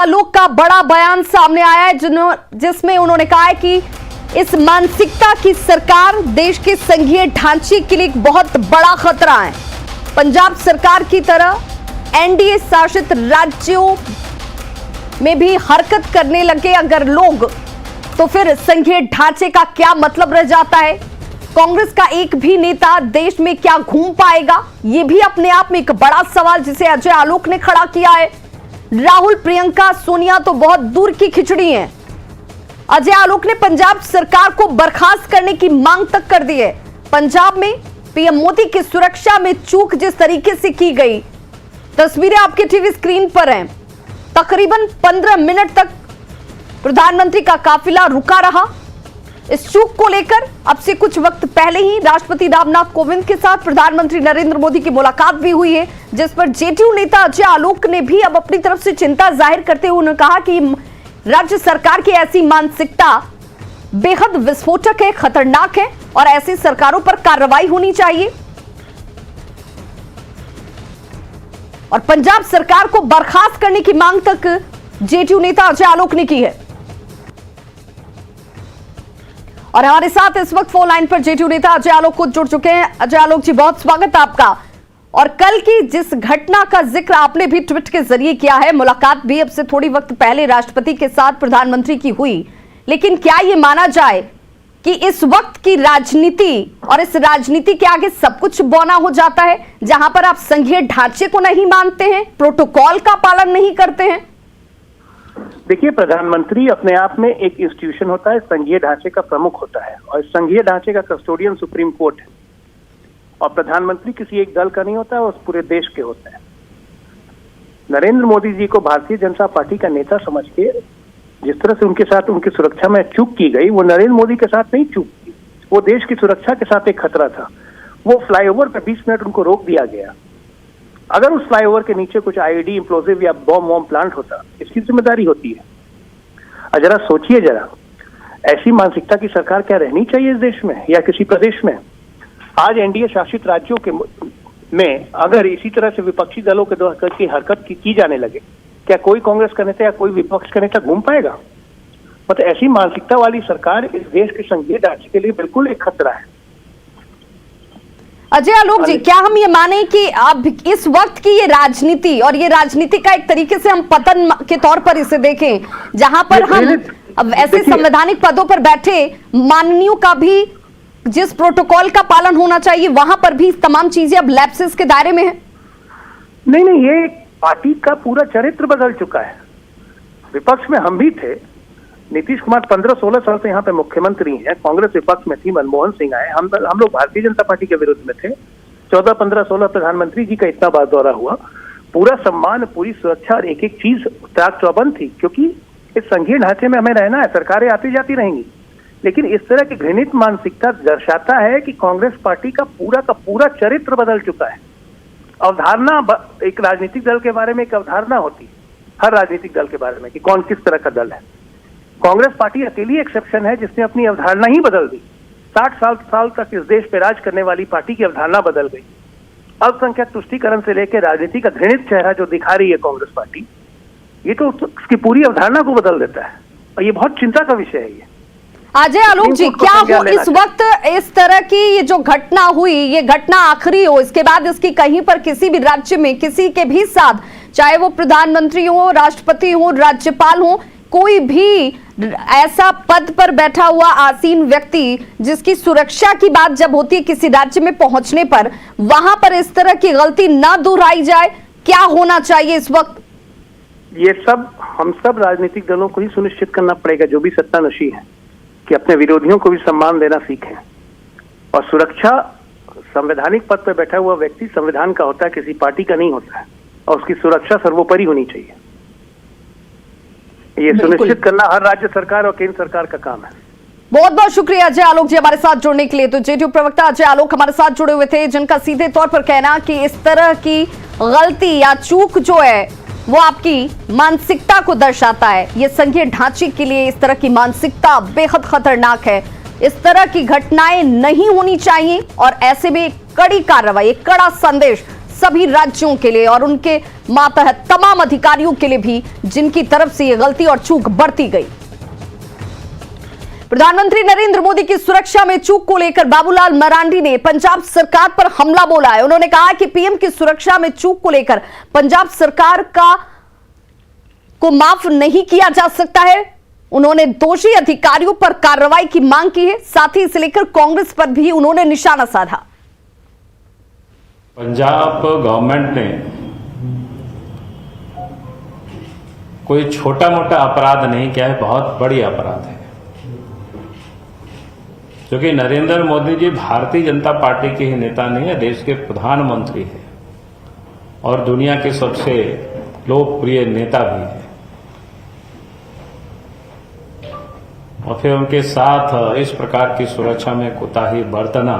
आलोक का बड़ा बयान सामने आया है जिसमें उन्होंने कहा है कि इस मानसिकता की सरकार देश के संघीय ढांचे के लिए एक बहुत बड़ा खतरा है। पंजाब सरकार की तरह एनडीए शासित राज्यों में भी हरकत करने लगे अगर लोग, तो फिर संघीय ढांचे का क्या मतलब रह जाता है। कांग्रेस का एक भी नेता देश में क्या घूम पाएगा, यह भी अपने आप में एक बड़ा सवाल जिसे अजय आलोक ने खड़ा किया है। राहुल, प्रियंका, सोनिया तो बहुत दूर की खिचड़ी हैं। अजय आलोक ने पंजाब सरकार को बर्खास्त करने की मांग तक कर दी है। पंजाब में पीएम मोदी की सुरक्षा में चूक जिस तरीके से की गई, तस्वीरें आपके टीवी स्क्रीन पर हैं। तकरीबन 15 मिनट तक प्रधानमंत्री का काफिला रुका रहा। इस चूक को लेकर अब से कुछ वक्त पहले ही राष्ट्रपति रामनाथ कोविंद के साथ प्रधानमंत्री नरेंद्र मोदी की मुलाकात भी हुई है, जिस पर जेडीयू नेता अजय आलोक ने भी अब अपनी तरफ से चिंता जाहिर करते हुए उन्होंने कहा कि राज्य सरकार की ऐसी मानसिकता बेहद विस्फोटक है, खतरनाक है और ऐसी सरकारों पर कार्रवाई होनी चाहिए। और पंजाब सरकार को बर्खास्त करने की मांग तक जेडीयू नेता अजय आलोक ने की है। और हमारे साथ इस वक्त फोन लाइन पर जेडीयू नेता अजय आलोक को जुड़ चुके हैं। अजय आलोक जी, बहुत स्वागत है आपका। और कल की जिस घटना का जिक्र आपने भी ट्वीट के जरिए किया है, मुलाकात भी अब से थोड़ी वक्त पहले राष्ट्रपति के साथ प्रधानमंत्री की हुई, लेकिन क्या यह माना जाए कि इस वक्त की राजनीति और इस राजनीति के आगे सब कुछ बौना हो जाता है, जहां पर आप संघीय ढांचे को नहीं मानते हैं, प्रोटोकॉल का पालन नहीं करते हैं? देखिए, प्रधानमंत्री अपने आप में एक इंस्टीट्यूशन होता है, संघीय ढांचे का प्रमुख होता है और संघीय ढांचे का कस्टोडियन सुप्रीम कोर्ट है। और प्रधानमंत्री किसी एक दल का नहीं होता है, वो पूरे देश के होता है। नरेंद्र मोदी जी को भारतीय जनता पार्टी का नेता समझ के जिस तरह से उनके साथ उनकी सुरक्षा में चूक की गई, वो नरेंद्र मोदी के साथ नहीं चूक की, वो देश की सुरक्षा के साथ एक खतरा था। वो फ्लाईओवर पर 20 मिनट उनको रोक दिया गया। अगर उस फ्लाईओवर के नीचे कुछ आईईडी, इंप्लोसिव या बॉम्ब प्लांट होता, इसकी जिम्मेदारी होती है। जरा सोचिए, जरा ऐसी मानसिकता की सरकार क्या रहनी चाहिए इस देश में या किसी प्रदेश में? आज एनडीए शासित राज्यों के में अगर इसी तरह से विपक्षी दलों के द्वारा की हरकत की जाने लगे, क्या कोई कांग्रेस का नेता या कोई विपक्ष का नेता घूम पाएगा? मतलब ऐसी मानसिकता वाली सरकार इस देश के संघीय ढांचे के लिए बिल्कुल एक खतरा है। अजय आलोक जी, क्या हम ये माने कि अब इस वक्त की ये राजनीति और ये राजनीति का एक तरीके से हम पतन के तौर पर इसे देखें, जहां पर हम अब ऐसे संवैधानिक पदों पर बैठे माननीयों का भी जिस प्रोटोकॉल का पालन होना चाहिए, वहां पर भी तमाम चीजें अब लैप्सेस के दायरे में है? नहीं, ये पार्टी का पूरा चरित्र बदल चुका है। विपक्ष में हम भी थे, नीतीश कुमार 15-16 साल से यहाँ पे मुख्यमंत्री हैं, कांग्रेस विपक्ष में थी, मनमोहन सिंह आए, हम लोग भारतीय जनता पार्टी के विरुद्ध में थे। 14, 15, 16 प्रधानमंत्री जी का इतना बार दौरा हुआ, पूरा सम्मान, पूरी सुरक्षा और एक एक चीज ताक चौबंद थी, क्योंकि इस संघीय ढांचे में हमें रहना है। सरकारें आती जाती रहेंगी, लेकिन इस तरह की घृणित मानसिकता दर्शाता है कि कांग्रेस पार्टी का पूरा चरित्र बदल चुका है। अवधारणा, एक राजनीतिक दल के बारे में एक अवधारणा होती है हर राजनीतिक दल के बारे में कि कौन किस तरह का दल है। कांग्रेस पार्टी अकेली एक्सेप्शन है जिसने अपनी अवधारणा ही बदल दी। 60 साल तक इस देश पे राज करने वाली पार्टी की अवधारणा बदल गई। अल्पसंख्यक तुष्टीकरण से लेकर राजनीति का घृणित चेहरा जो दिखा रही है कांग्रेस पार्टी, ये तो उसकी पूरी अवधारणा को बदल देता है और ये बहुत चिंता का विषय है। ये अजय आलोक जी, क्या हो इस वक्त इस तरह की ये जो घटना हुई, ये घटना आखिरी हो, इसके बाद इसकी कहीं पर किसी भी राज्य में किसी के भी साथ, चाहे वो प्रधानमंत्री हो, राष्ट्रपति हो, राज्यपाल हो, कोई भी ऐसा पद पर बैठा हुआ आसीन व्यक्ति जिसकी सुरक्षा की बात जब होती है किसी राज्य में पहुंचने पर, वहां पर इस तरह की गलती ना दोहराई जाए, क्या होना चाहिए इस वक्त? ये सब हम सब राजनीतिक दलों को ही सुनिश्चित करना पड़ेगा, जो भी सत्तानशी है, कि अपने विरोधियों को भी सम्मान देना सीखें। और सुरक्षा, संवैधानिक पद पर बैठा हुआ व्यक्ति संविधान का होता है, किसी पार्टी का नहीं होता है, और उसकी सुरक्षा सर्वोपरि होनी चाहिए। ये सुनिश्चित करना हर राज्य सरकार और केंद्र सरकार का काम है। बहुत बहुत शुक्रिया अजय आलोक जी हमारे साथ जुड़ने के लिए। तो जेडीयू प्रवक्ता अजय आलोक हमारे साथ जुड़े हुए थे, जिनका सीधे तौर पर कहना कि इस तरह की गलती या चूक जो है वो आपकी मानसिकता को दर्शाता है। ये संघीय ढांचे के लिए इस तरह की मानसिकता बेहद खतरनाक है। इस तरह की घटनाएं नहीं होनी चाहिए और ऐसे में कड़ी कार्रवाई, कड़ा संदेश सभी राज्यों के लिए और उनके मातहत तमाम अधिकारियों के लिए भी जिनकी तरफ से ये गलती और चूक बरती गई। प्रधानमंत्री नरेंद्र मोदी की सुरक्षा में चूक को लेकर बाबूलाल मरांडी ने पंजाब सरकार पर हमला बोला है। उन्होंने कहा कि पीएम की सुरक्षा में चूक को लेकर पंजाब सरकार को माफ नहीं किया जा सकता है। उन्होंने दोषी अधिकारियों पर कार्रवाई की मांग की है। साथ ही इसे लेकर कांग्रेस पर भी उन्होंने निशाना साधा। पंजाब गवर्नमेंट ने कोई छोटा मोटा अपराध नहीं किया है, बहुत बड़ी अपराध है, क्योंकि नरेंद्र मोदी जी भारतीय जनता पार्टी के ही नेता नहीं है, देश के प्रधानमंत्री हैं और दुनिया के सबसे लोकप्रिय नेता भी हैं। और फिर उनके साथ इस प्रकार की सुरक्षा में कोताही बरतना,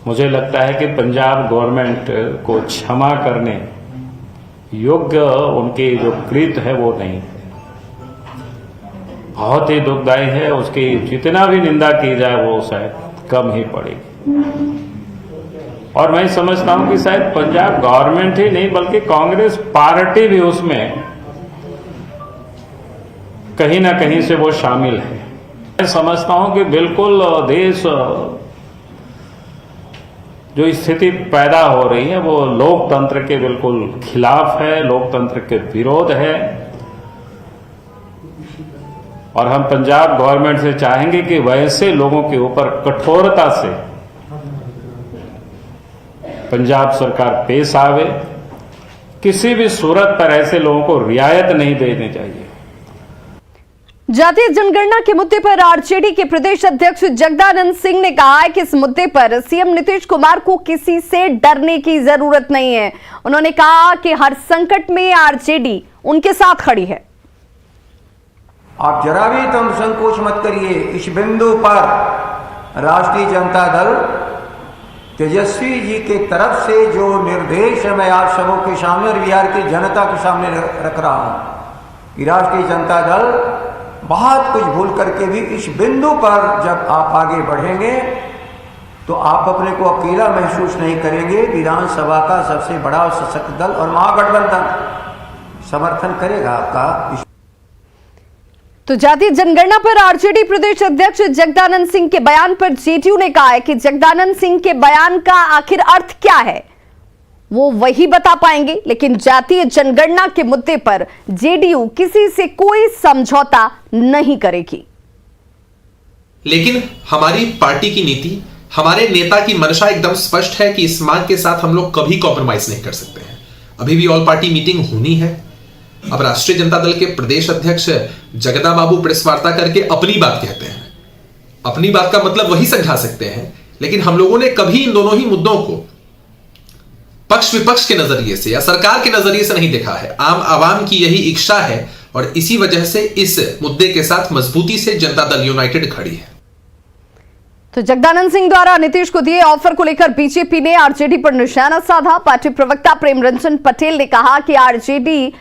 मुझे लगता है कि पंजाब गवर्नमेंट को क्षमा करने योग्य उनके जो कृत्य है वो नहीं है। बहुत ही दुखदायी है। उसकी जितना भी निंदा की जाए वो शायद कम ही पड़ेगी। और मैं समझता हूं कि शायद पंजाब गवर्नमेंट ही नहीं बल्कि कांग्रेस पार्टी भी उसमें कहीं ना कहीं से वो शामिल है। मैं समझता हूं कि बिल्कुल देश जो स्थिति पैदा हो रही है वो लोकतंत्र के बिल्कुल खिलाफ है, लोकतंत्र के विरोध है। और हम पंजाब गवर्नमेंट से चाहेंगे कि वैसे लोगों के ऊपर कठोरता से पंजाब सरकार पेश आवे। किसी भी सूरत पर ऐसे लोगों को रियायत नहीं देनी चाहिए। जातीय जनगणना के मुद्दे पर आरजेडी के प्रदेश अध्यक्ष जगदानंद सिंह ने कहा है कि इस मुद्दे पर सीएम नीतीश कुमार को किसी से डरने की जरूरत नहीं है। उन्होंने कहा कि हर संकट में आरजेडी उनके साथ खड़ी है। आप जरा भी तुम संकोच मत करिए। इस बिंदु पर राष्ट्रीय जनता दल तेजस्वी जी के तरफ से जो निर्देश है मैं आप सबों के सामने और बिहार की जनता के सामने रख रहा हूं कि राष्ट्रीय जनता दल बहुत कुछ भूल करके भी इस बिंदु पर जब आप आगे बढ़ेंगे तो आप अपने को अकेला महसूस नहीं करेंगे। विधानसभा का सबसे बड़ा और सशक्त दल और महागठबंधन समर्थन करेगा आपका। तो जातीय जनगणना पर आरजेडी प्रदेश अध्यक्ष जगदानंद सिंह के बयान पर जेडीयू ने कहा है कि जगदानंद सिंह के बयान का आखिर अर्थ क्या है वो वही बता पाएंगे, लेकिन जातीय जनगणना के मुद्दे पर जेडीयू किसी से कोई समझौता नहीं करेगी। लेकिन हमारी पार्टी की नीति, हमारे नेता की मंशा एकदम स्पष्ट है कि इस मांग के साथ हम लोग कभी कॉम्प्रोमाइज नहीं कर सकते हैं। अभी भी ऑल पार्टी मीटिंग होनी है। अब राष्ट्रीय जनता दल के प्रदेश अध्यक्ष जगदा बाबू प्रेस वार्ता करके अपनी बात कहते हैं। अपनी बात का मतलब वही समझा सकते हैं, लेकिन हम लोगों ने कभी इन दोनों ही मुद्दों को पक्ष विपक्ष के नजरिए से या सरकार के नजरिए से नहीं देखा है। आम आवाम की यही इच्छा है और इसी वजह से इस मुद्दे के साथ मजबूती से जनता दल यूनाइटेड खड़ी है। तो जगदानंद सिंह द्वारा नीतीश को दिए ऑफर को लेकर बीजेपी ने आरजेडी पर निशाना साधा। पार्टी प्रवक्ता प्रेम रंजन पटेल ने कहा कि आरजेडी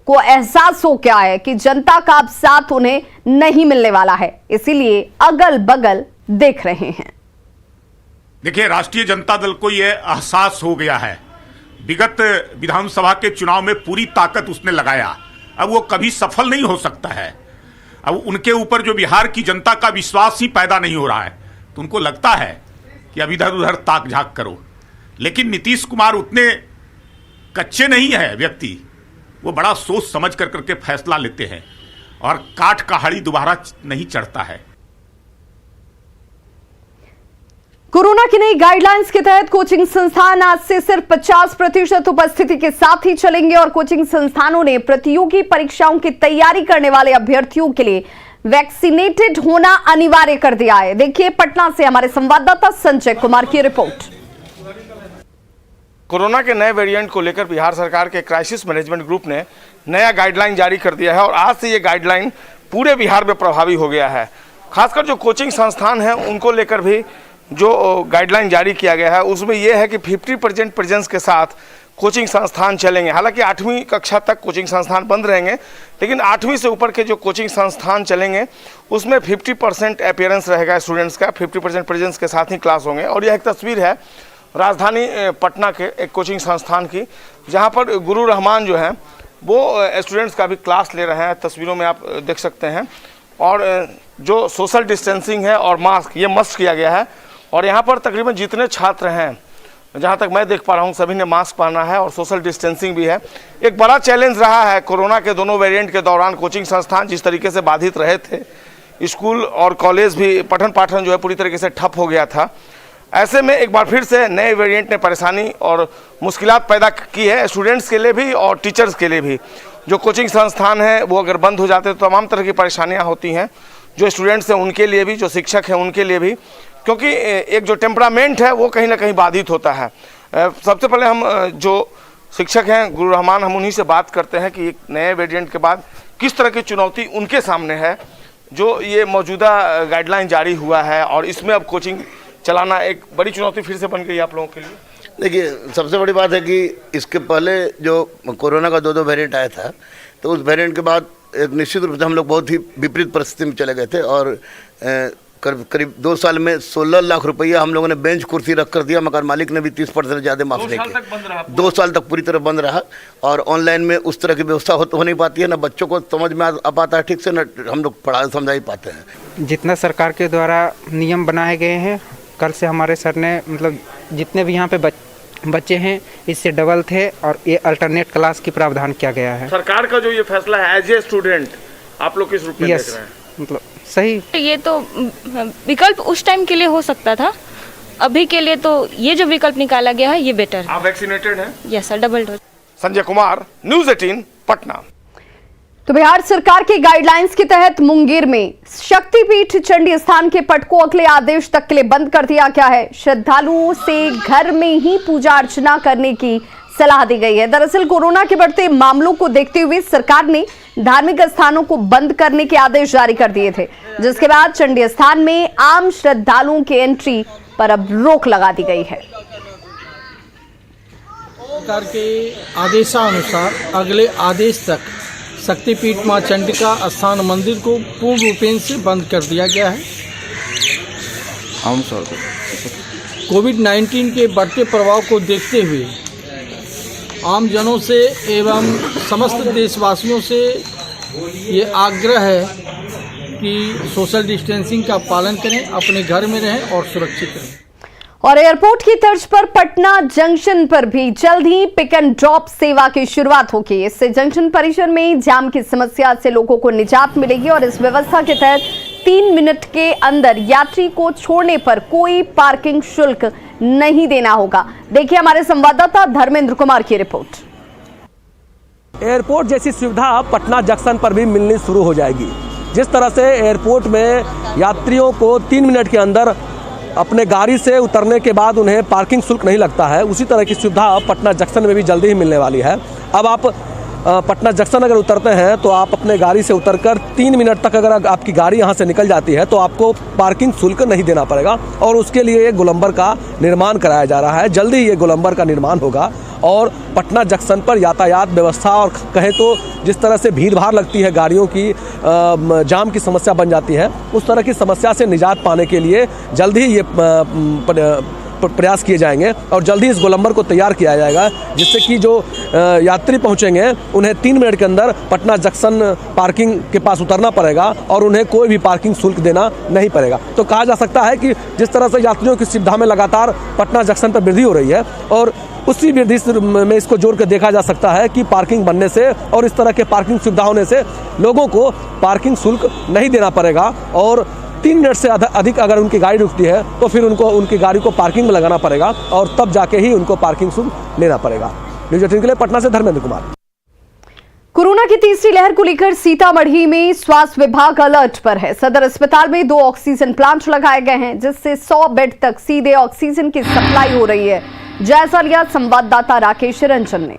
को एहसास हो क्या है कि जनता का अब साथ उन्हें नहीं मिलने वाला है, इसीलिए अगल बगल देख रहे हैं। देखिए, राष्ट्रीय जनता दल को यह एहसास हो गया है। विगत विधानसभा के चुनाव में पूरी ताकत उसने लगाया, अब वो कभी सफल नहीं हो सकता है। अब उनके ऊपर जो बिहार की जनता का विश्वास ही पैदा नहीं हो रहा है, तो उनको लगता है कि अब इधर उधर ताक झाक करो। लेकिन नीतीश कुमार उतने कच्चे नहीं है व्यक्ति, वो बड़ा सोच समझ कर करके फैसला लेते हैं और काठ कहाड़ी दोबारा नहीं चढ़ता है। कोरोना की नई गाइडलाइंस के तहत कोचिंग संस्थान आज से सिर्फ 50% उपस्थिति के साथ ही चलेंगे और कोचिंग संस्थानों ने प्रतियोगी परीक्षाओं की तैयारी करने वाले अभ्यर्थियों के लिए वैक्सीनेटेड होना अनिवार्य कर दिया है। देखिए पटना से हमारे संवाददाता संजय कुमार की रिपोर्ट। कोरोना के नए वेरिएंट को लेकर बिहार सरकार के क्राइसिस मैनेजमेंट ग्रुप ने नया गाइडलाइन जारी कर दिया है और आज से ये गाइडलाइन पूरे बिहार में प्रभावी हो गया है। खासकर जो कोचिंग संस्थान हैं उनको लेकर भी जो गाइडलाइन जारी किया गया है उसमें यह है कि 50% प्रेजेंस के साथ कोचिंग संस्थान चलेंगे। हालांकि 8वीं कक्षा तक कोचिंग संस्थान बंद रहेंगे, लेकिन 8वीं से ऊपर के जो कोचिंग संस्थान चलेंगे उसमें 50% अपीयरेंस रहेगा स्टूडेंट्स का, 50% प्रेजेंस के साथ ही क्लास होंगे। और यह एक तस्वीर है राजधानी पटना के एक कोचिंग संस्थान की, जहां पर गुरु रहमान जो हैं वो स्टूडेंट्स का भी क्लास ले रहे हैं। तस्वीरों में आप देख सकते हैं। और जो सोशल डिस्टेंसिंग है और मास्क, ये मस्ट किया गया है। और यहाँ पर तकरीबन जितने छात्र हैं, जहाँ तक मैं देख पा रहा हूँ, सभी ने मास्क पहना है और सोशल डिस्टेंसिंग भी है। एक बड़ा चैलेंज रहा है कोरोना के दोनों वेरिएंट के दौरान। कोचिंग संस्थान जिस तरीके से बाधित रहे थे, स्कूल और कॉलेज भी, पठन पाठन जो है पूरी तरीके से ठप हो गया था। ऐसे में एक बार फिर से नए वेरिएंट ने परेशानी और मुश्किलात पैदा की है स्टूडेंट्स के लिए भी और टीचर्स के लिए भी। जो कोचिंग संस्थान है वो अगर बंद हो जाते तो तमाम तरह की परेशानियां होती हैं, जो स्टूडेंट्स हैं उनके लिए भी, जो शिक्षक हैं उनके लिए भी, क्योंकि एक जो टेम्परामेंट है वो कहीं ना कहीं बाधित होता है। सबसे पहले हम जो शिक्षक हैं गुरु रहमान, हम उन्हीं से बात करते हैं कि एक नए वेरिएंट के बाद किस तरह की चुनौती उनके सामने है, जो ये मौजूदा गाइडलाइन जारी हुआ है और इसमें अब कोचिंग चलाना एक बड़ी चुनौती फिर से बन गई आप लोगों के लिए। देखिए, सबसे बड़ी बात है कि इसके पहले जो कोरोना का दो वेरिएंट आया था, तो उस वेरिएंट के बाद एक निश्चित रूप से हम लोग बहुत ही विपरीत परिस्थिति में चले गए थे और करीब 2 साल में 16 लाख रुपया हम लोगों ने बेंच कुर्सी रख कर दिया। मकान मालिक ने भी 30% ज़्यादा माफ नहीं किया। 2 साल तक पूरी तरह बंद रहा और ऑनलाइन में उस तरह की व्यवस्था हो नहीं पाती है, ना बच्चों को समझ में आ पाता है ठीक से, न हम लोग समझा ही पाते हैं। जितना सरकार के द्वारा नियम बनाए गए हैं, कल से हमारे सर ने मतलब जितने भी यहाँ पे बच्चे हैं इससे डबल थे और ये अल्टरनेट क्लास की प्रावधान किया गया है। सरकार का जो ये फैसला है एज ए स्टूडेंट आप लोग किस रूप में देख रहे हैं? मतलब सही, ये तो विकल्प उस टाइम के लिए हो सकता था, अभी के लिए तो ये जो विकल्प निकाला गया है ये बेटर है। आप वैक्सीनेटेड हैं? Yes sir, double dose. Sanjay Kumar, news 18 Patna. तो बिहार सरकार के गाइडलाइंस के तहत मुंगेर में शक्तिपीठ चंडी स्थान के पट को अगले आदेश तक के लिए बंद कर दिया गया है। श्रद्धालुओं से घर में ही पूजा अर्चना करने की सलाह दी गई है। दरअसल कोरोना के बढ़ते मामलों को देखते हुए सरकार ने धार्मिक स्थानों को बंद करने के आदेश जारी कर दिए थे, जिसके बाद चंडी स्थान में आम श्रद्धालुओं की एंट्री पर अब रोक लगा दी गई है। सरकार के आदेशानुसार अगले आदेश तक शक्तिपीठ मां चंडिका स्थान मंदिर को पूर्ण रूपेण से बंद कर दिया गया है। कोविड-19 के बढ़ते प्रभाव को देखते हुए आम जनों से एवं समस्त देशवासियों से ये आग्रह है कि सोशल डिस्टेंसिंग का पालन करें, अपने घर में रहें और सुरक्षित रहें। और एयरपोर्ट की तर्ज पर पटना जंक्शन पर भी जल्द ही पिक एंड ड्रॉप सेवा की शुरुआत होगी। इससे जंक्शन परिसर में जाम की समस्या से लोगों को निजात मिलेगी और इस व्यवस्था के तहत 3 मिनट के अंदर यात्री को छोड़ने पर कोई पार्किंग शुल्क नहीं देना होगा। देखिए हमारे संवाददाता धर्मेंद्र कुमार की रिपोर्ट। एयरपोर्ट जैसी सुविधा पटना जंक्शन पर भी मिलनी शुरू हो जाएगी। जिस तरह से एयरपोर्ट में यात्रियों को 3 मिनट के अंदर अपने गाड़ी से उतरने के बाद उन्हें पार्किंग शुल्क नहीं लगता है, उसी तरह की सुविधा पटना जंक्शन में भी जल्दी ही मिलने वाली है। अब आप पटना जंक्शन अगर उतरते हैं तो आप अपने गाड़ी से उतरकर 3 मिनट तक अगर आपकी गाड़ी यहाँ से निकल जाती है तो आपको पार्किंग शुल्क नहीं देना पड़ेगा और उसके लिए एक गोलंबर का निर्माण कराया जा रहा है। जल्दी ही ये गोलंबर का निर्माण होगा और पटना जंक्शन पर यातायात व्यवस्था और कहें तो जिस तरह से भीड़ भाड़ लगती है, गाड़ियों की जाम की समस्या बन जाती है, उस तरह की समस्या से निजात पाने के लिए जल्दी ही ये प्रयास किए जाएंगे और जल्दी इस गोलंबर को तैयार किया जाएगा, जिससे कि जो यात्री पहुंचेंगे उन्हें 3 मिनट के अंदर पटना जंक्शन पार्किंग के पास उतरना पड़ेगा और उन्हें कोई भी पार्किंग शुल्क देना नहीं पड़ेगा। तो कहा जा सकता है कि जिस तरह से यात्रियों की सुविधा में लगातार पटना जंक्शन पर वृद्धि हो रही है और उसी वृद्धि में इसको जोड़ कर देखा जा सकता है कि पार्किंग बनने से और इस तरह के पार्किंग सुविधा होने से लोगों को पार्किंग शुल्क नहीं देना पड़ेगा और 3 मिनट से अधिक अगर उनकी गाड़ी रुकती है तो फिर उनको उनकी गाड़ी को पार्किंग में लगाना पड़ेगा और तब जाके ही उनको पार्किंग शुल्क लेना पड़ेगा। न्यूज़ 18 के लिए पटना से धर्मेंद्र कुमार। कोरोना की तीसरी लहर को लेकर सीतामढ़ी में स्वास्थ्य विभाग अलर्ट पर है। सदर अस्पताल में 2 ऑक्सीजन प्लांट लगाए गए हैं, जिससे 100 बेड तक सीधे ऑक्सीजन की सप्लाई हो रही है। जायजा लिया संवाददाता राकेश रंजन ने।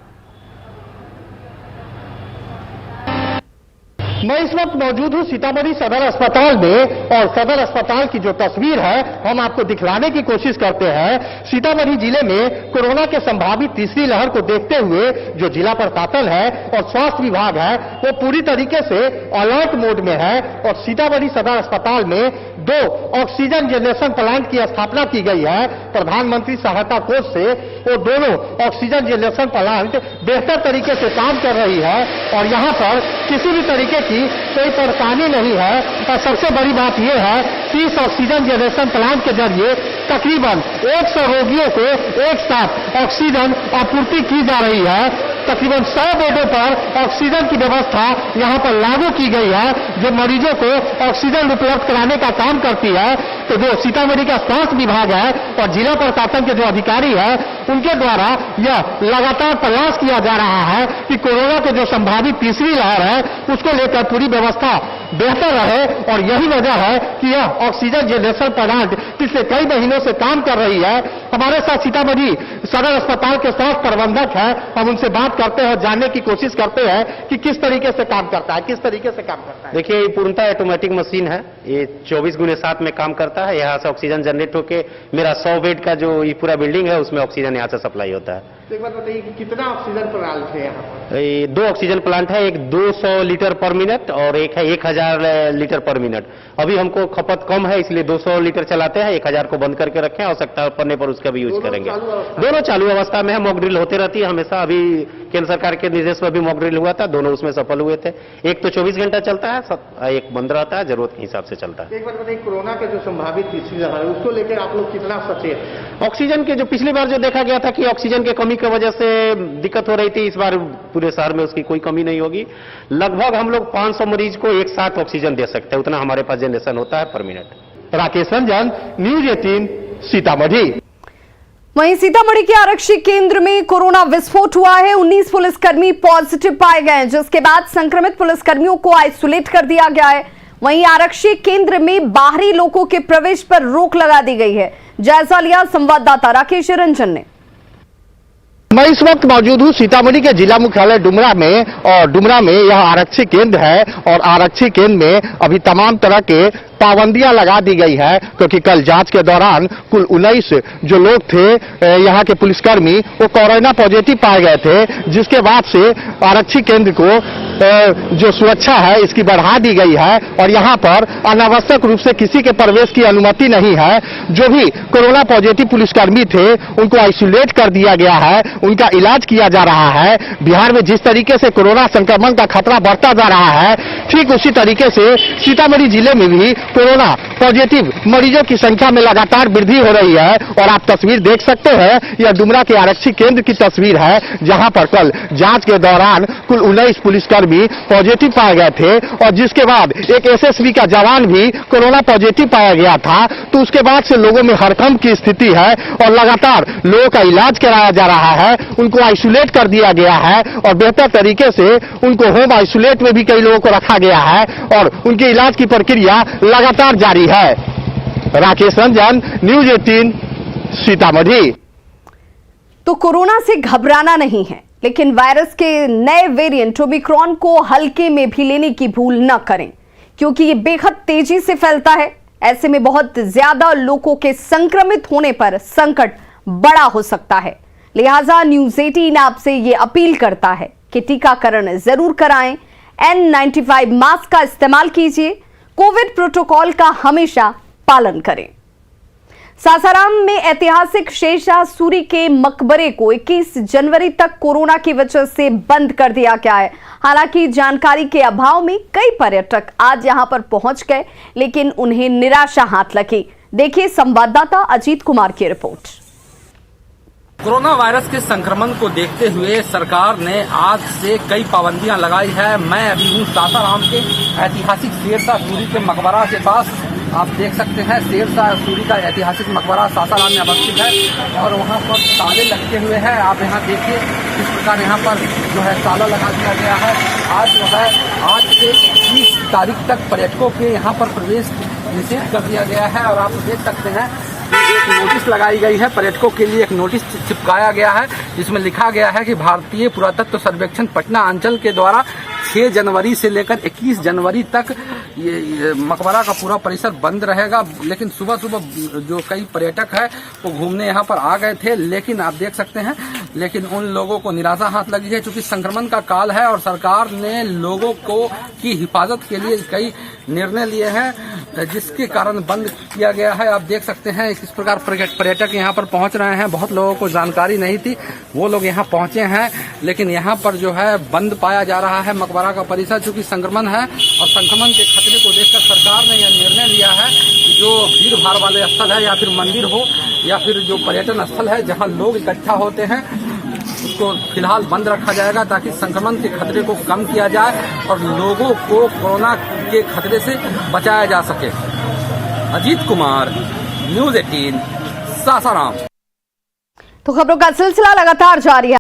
मैं इस वक्त मौजूद हूँ सीतामढ़ी सदर अस्पताल में और सदर अस्पताल की जो तस्वीर है हम आपको दिखलाने की कोशिश करते हैं। सीतामढ़ी जिले में कोरोना के संभावित तीसरी लहर को देखते हुए जो जिला प्रशासन है और स्वास्थ्य विभाग है वो पूरी तरीके से अलर्ट मोड में है और सीतामढ़ी सदर अस्पताल में 2 ऑक्सीजन जनरेशन प्लांट की स्थापना की गई है। प्रधानमंत्री सहायता कोष से वो दोनों ऑक्सीजन जनरेशन प्लांट बेहतर तरीके से काम कर रही है और यहाँ पर किसी भी तरीके की कोई परेशानी नहीं है। और सबसे बड़ी बात यह है कि इस ऑक्सीजन जनरेशन प्लांट के जरिए तकरीबन 100 रोगियों को एक साथ ऑक्सीजन आपूर्ति की जा रही है। तकरीबन 100 बेडों पर ऑक्सीजन की व्यवस्था यहाँ पर लागू की गई है जो मरीजों को ऑक्सीजन उपलब्ध कराने का काम करती है। तो जो सीतामढ़ी का स्वास्थ्य विभाग है और जिला प्रशासन के जो अधिकारी है उनके द्वारा यह लगातार प्रयास किया जा रहा है कि कोरोना के जो संभावित तीसरी लहर है उसको लेकर पूरी व्यवस्था बेहतर रहे और यही वजह है कि यह ऑक्सीजन जनरेशन प्लांट पिछले कई महीनों से काम कर रही है। हमारे साथ सीतामढ़ी सदर अस्पताल के स्वास्थ्य प्रबंधक है, हम उनसे बात करते हैं, जानने की कोशिश करते हैं कि किस तरीके से काम करता है, किस तरीके से काम करता है। देखिए ये पूर्णतः ऑटोमेटिक मशीन है, ये 24x7 में काम करता है। यहाँ से ऑक्सीजन जनरेट होकर मेरा 100 बेड का जो ये पूरा बिल्डिंग है उसमें ऑक्सीजन यहाँ से सप्लाई होता है। तो एक बात बताइए कि कितना ऑक्सीजन प्लांट है यहाँ पर? ये 2 ऑक्सीजन प्लांट है, एक 200 लीटर पर मिनट और एक है 1000 लीटर पर मिनट। अभी हमको खपत कम है इसलिए 200 लीटर चलाते हैं, 1000 को बंद करके रखें, आवश्यकता पड़ने पर उसका भी यूज करेंगे। दोनों चालू अवस्था में है, मॉक ड्रिल होती रहती है हमेशा। अभी केंद्र सरकार के निर्देश में भी मॉक ड्रिल हुआ था, दोनों उसमें सफल हुए थे। एक तो 24 घंटा चलता है, एक बंद रहता है, जरूरत के हिसाब से चलता है। एक बात बताइए, कोरोना के जो संभावित तीसरी लहर है उसको लेकर आप लोग कितना सचेत हैं? ऑक्सीजन के जो पिछली बार जो देखा गया था कि ऑक्सीजन की कमी की वजह से दिक्कत हो रही थी, इस बार पूरे शहर में उसकी कोई कमी नहीं होगी। लगभग हम लोग 500 मरीज को एक साथ ऑक्सीजन दे सकते हैं, उतना हमारे पास जनरेशन होता है पर मिनट। राकेश रंजन, न्यूज 18 सीतामढ़ी। वहीं सीतामढ़ी के आरक्षी केंद्र में कोरोना विस्फोट हुआ है। 19 पुलिसकर्मी पॉजिटिव पाए गए हैं, जिसके बाद संक्रमित पुलिसकर्मियों को आइसोलेट कर दिया गया है। वहीं आरक्षी केंद्र में बाहरी लोगों के प्रवेश पर रोक लगा दी गई है। जायजा लिया संवाददाता राकेश रंजन ने। मैं इस वक्त मौजूद हूँ सीतामढ़ी के जिला मुख्यालय डुमरा में और डुमरा में यह आरक्षी केंद्र है और आरक्षी केंद्र में अभी तमाम तरह के पाबंदियां लगा दी गई है क्योंकि कल जांच के दौरान कुल 19 जो लोग थे यहाँ के पुलिसकर्मी वो कोरोना पॉजिटिव पाए गए थे, जिसके बाद से आरक्षी केंद्र को जो सुरक्षा है इसकी बढ़ा दी गई है और यहाँ पर अनावश्यक रूप से किसी के प्रवेश की अनुमति नहीं है। जो भी कोरोना पॉजिटिव पुलिसकर्मी थे उनको आइसोलेट कर दिया गया है, उनका इलाज किया जा रहा है। बिहार में जिस तरीके से कोरोना संक्रमण का खतरा बढ़ता जा रहा है, ठीक उसी तरीके से सीतामढ़ी जिले में भी कोरोना पॉजिटिव मरीजों की संख्या में लगातार वृद्धि हो रही है। और आप तस्वीर देख सकते हैं, यह डुमरा के आरक्षी केंद्र की तस्वीर है जहां पर कल जांच के दौरान कुल 19 पुलिसकर्मी पॉजिटिव पाए गए थे और जिसके बाद एक एसएसबी का जवान भी कोरोना पॉजिटिव पाया गया था। तो उसके बाद से लोगों में हड़कंप की स्थिति है और लगातार लोगों का इलाज कराया जा रहा है, उनको आइसोलेट कर दिया गया है और बेहतर तरीके से उनको होम आइसोलेट में भी कई लोगों को रखा गया है और उनके इलाज की प्रक्रिया लगातार जारी है। राकेश रंजन, न्यूज 18 सीतामढ़ी। तो कोरोना से घबराना नहीं है, लेकिन वायरस के नए वेरिएंट ओमिक्रॉन को हल्के में भी लेने की भूल न करें, क्योंकि ये बेहद तेजी से फैलता है। ऐसे में बहुत ज्यादा लोगों के संक्रमित होने पर संकट बड़ा हो सकता है। लिहाजा न्यूज 18 आपसे ये अपील करता है कि टीकाकरण जरूर कराएं, N95 मास्क का इस्तेमाल कीजिए, कोविड प्रोटोकॉल का हमेशा पालन करें। सासाराम में ऐतिहासिक शेरशाह सूरी के मकबरे को 21 जनवरी तक कोरोना की वजह से बंद कर दिया गया है। हालांकि जानकारी के अभाव में कई पर्यटक आज यहां पर पहुंच गए, लेकिन उन्हें निराशा हाथ लगी। देखिए संवाददाता अजीत कुमार की रिपोर्ट। कोरोना वायरस के संक्रमण को देखते हुए सरकार ने आज से कई पाबंदियां लगाई है। मैं अभी हूँ सासाराम के ऐतिहासिक शेरशाह सूरी के मकबरा के पास। आप देख सकते हैं शेरशाह सूरी का ऐतिहासिक मकबरा सासाराम में अवस्थित है और वहाँ पर ताले लटके हुए हैं। आप यहाँ देखिए किस प्रकार यहाँ पर जो है ताला लगा दिया गया है। आज जो है आज से 20 तारीख तक पर्यटकों के यहाँ पर प्रवेश निषेध कर दिया गया है और आप देख सकते हैं एक नोटिस लगाई गई है। पर्यटकों के लिए एक नोटिस चिपकाया गया है जिसमें लिखा गया है कि भारतीय पुरातत्व सर्वेक्षण पटना अंचल के द्वारा 6 जनवरी से लेकर 21 जनवरी तक ये मकबरा का पूरा परिसर बंद रहेगा। लेकिन सुबह सुबह जो कई पर्यटक है वो घूमने यहाँ पर आ गए थे, लेकिन आप देख सकते हैं लेकिन उन लोगों को निराशा हाथ लगी है, क्योंकि संक्रमण का काल है और सरकार ने लोगों को की हिफाजत के लिए कई निर्णय लिए हैं, जिसके कारण बंद किया गया है। आप देख सकते हैं किस प्रकार पर्यटक यहाँ पर पहुँच रहे हैं। बहुत लोगों को जानकारी नहीं थी, वो लोग यहाँ पहुँचे हैं, लेकिन यहाँ पर जो है बंद पाया जा रहा है मकबरा का परिसर, चूंकि संक्रमण है और संक्रमण के खतरे को देखकर सरकार ने यह निर्णय लिया है कि जो भीड़ भाड़ वाले स्थल है या फिर मंदिर हो या फिर जो पर्यटन स्थल है जहाँ लोग इकट्ठा होते हैं उसको फिलहाल बंद रखा जाएगा, ताकि संक्रमण के खतरे को कम किया जाए और लोगों को कोरोना के खतरे से बचाया जा सके। अजीत कुमार, न्यूज़ 18, सासाराम। तो खबरों का सिलसिला लगातार जारी है।